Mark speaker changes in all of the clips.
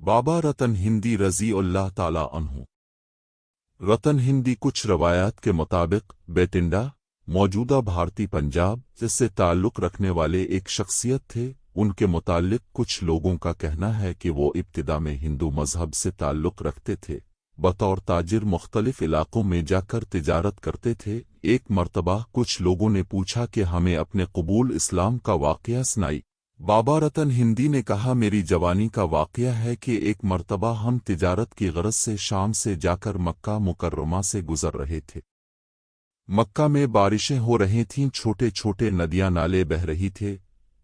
Speaker 1: बाबा रतन हिंदी रज़ी अल्लाह ताला अन्हु। रतन हिंदी कुछ रवायात के मुताबिक बैटिंडा, मौजूदा भारतीय पंजाब से ताल्लुक़ रखने वाले एक शख्सियत थे। उनके मुतालिक कुछ लोगों का कहना है कि वो इब्तिदा में हिंदू मजहब से ताल्लुक़ रखते थे, बतौर ताजिर मुख्तलिफ इलाकों में जाकर तिजारत करते थे। एक मर्तबा कुछ लोगों ने पूछा कि हमें अपने कबूल इस्लाम का वाक़या सुनाई। बाबा रतन हिंदी ने कहा, मेरी जवानी का वाक़या है कि एक मर्तबा हम तिजारत की गरज से शाम से जाकर मक्का मुकर्रमा से गुजर रहे थे। मक्का में बारिशें हो रही थीं, छोटे छोटे नदियां नाले बह रही थे।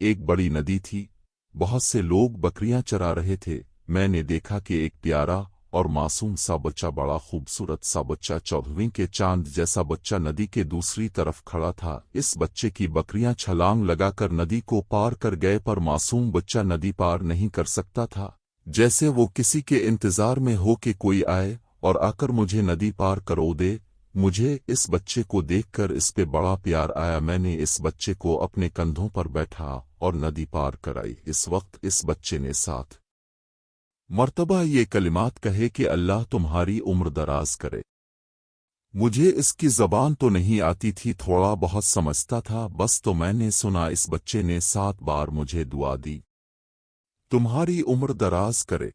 Speaker 1: एक बड़ी नदी थी, बहुत से लोग बकरियां चरा रहे थे। मैंने देखा कि एक प्यारा और मासूम सा बच्चा, बड़ा खूबसूरत सा बच्चा, 14वीं के चांद जैसा बच्चा नदी के दूसरी तरफ खड़ा था। इस बच्चे की बकरियां छलांग लगाकर नदी को पार कर गए, पर मासूम बच्चा नदी पार नहीं कर सकता था। जैसे वो किसी के इंतजार में हो कि कोई आए और आकर मुझे नदी पार करो दे। मुझे इस बच्चे को देखकर इस पे बड़ा प्यार आया। मैंने इस बच्चे को अपने कंधों पर बैठा और नदी पार कराई। इस वक्त इस बच्चे ने 7 मर्तबा ये कलिमात कहे कि अल्लाह तुम्हारी उम्र दराज करे। मुझे इसकी ज़बान तो नहीं आती थी, थोड़ा बहुत समझता था बस, तो मैंने सुना इस बच्चे ने 7 बार मुझे दुआ दी, तुम्हारी उम्र दराज करे।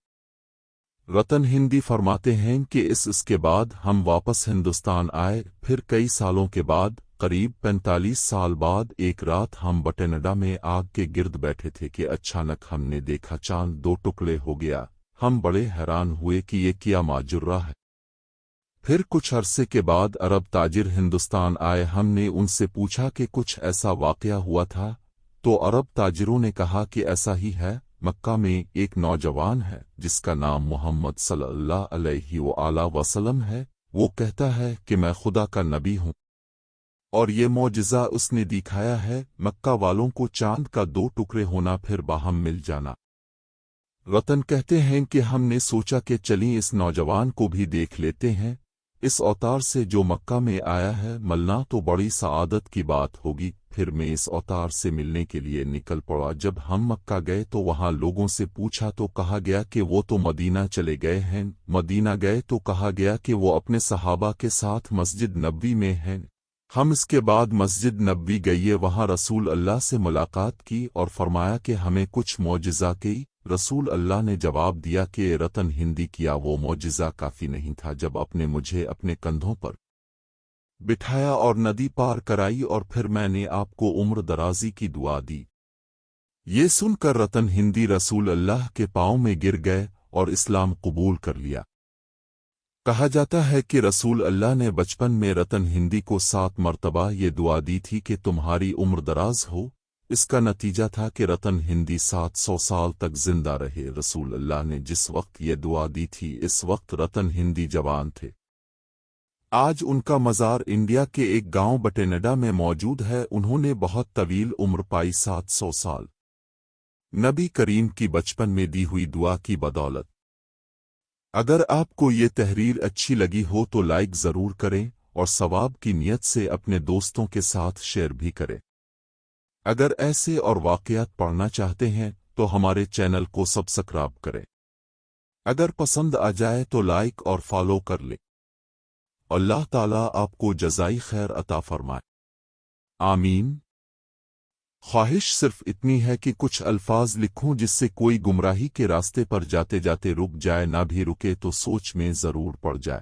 Speaker 1: रतन हिंदी फरमाते हैं कि इसके बाद हम वापस हिंदुस्तान आए। फिर कई सालों के बाद, करीब 45 साल बाद, एक रात हम बटेनडा में आग के गिर्द बैठे थे कि अचानक हमने देखा चांद 2 टुकड़े हो गया। हम बड़े हैरान हुए कि ये क्या माजुर्रा है। फिर कुछ अरसे के बाद अरब ताजिर हिंदुस्तान आए। हमने उनसे पूछा कि कुछ ऐसा वाक़या हुआ था, तो अरब ताजिरों ने कहा कि ऐसा ही है। मक्का में एक नौजवान है जिसका नाम मोहम्मद सल्लल्लाहु अलैहि वसल्लम है। वो कहता है कि मैं खुदा का नबी हूँ और ये मौजिज़ा उसने दिखाया है, मक्का वालों को चांद का 2 टुकड़े होना, फिर बाहम मिल जाना। रतन कहते हैं कि हमने सोचा कि चलिए इस नौजवान को भी देख लेते हैं। इस अवतार से जो मक्का में आया है, मिलना तो बड़ी सआदत की बात होगी। फिर मैं इस अवतार से मिलने के लिए निकल पड़ा। जब हम मक्का गए तो वहाँ लोगों से पूछा तो कहा गया कि वो तो मदीना चले गए हैं। मदीना गए तो कहा गया कि वो अपने सहाबा के साथ मस्जिद नबवी में हैं। हम इसके बाद मस्जिद नबवी गए, वहाँ रसूल अल्लाह से मुलाकात की और फरमाया कि हमें कुछ मौजिज़ा की। रसूल अल्लाह ने जवाब दिया कि रतन हिंदी, किया वो मौजिज़ा काफ़ी नहीं था जब आपने मुझे अपने कंधों पर बिठाया और नदी पार कराई, और फिर मैंने आपको उम्र दराजी की दुआ दी। ये सुनकर रतन हिंदी रसूल अल्लाह के पाँव में गिर गए और इस्लाम कबूल कर लिया। कहा जाता है कि रसूल अल्लाह ने बचपन में रतन हिंदी को 7 मर्तबा ये दुआ दी थी कि तुम्हारी उम्र दराज हो। इसका नतीजा था कि रतन हिंदी 700 साल तक जिंदा रहे। रसूल अल्लाह ने जिस वक्त ये दुआ दी थी, इस वक्त रतन हिंदी जवान थे। आज उनका मज़ार इंडिया के एक गांव बटेनडा में मौजूद है। उन्होंने बहुत तवील उम्र पाई, 700 साल, नबी करीम की बचपन में दी हुई दुआ की बदौलत। अगर आपको ये तहरीर अच्छी लगी हो तो लाइक ज़रूर करें और सवाब की नियत से अपने दोस्तों के साथ शेयर भी करें। अगर ऐसे और वाक़यात पढ़ना चाहते हैं तो हमारे चैनल को सब्सक्राइब करें। अगर पसंद आ जाए तो लाइक और फॉलो कर लें। अल्लाह ताला आपको जज़ाई खैर अता फरमाए, आमीन। ख्वाहिश सिर्फ इतनी है कि कुछ अल्फाज लिखूं जिससे कोई गुमराही के रास्ते पर जाते जाते रुक जाए, ना भी रुके तो सोच में ज़रूर पड़ जाए।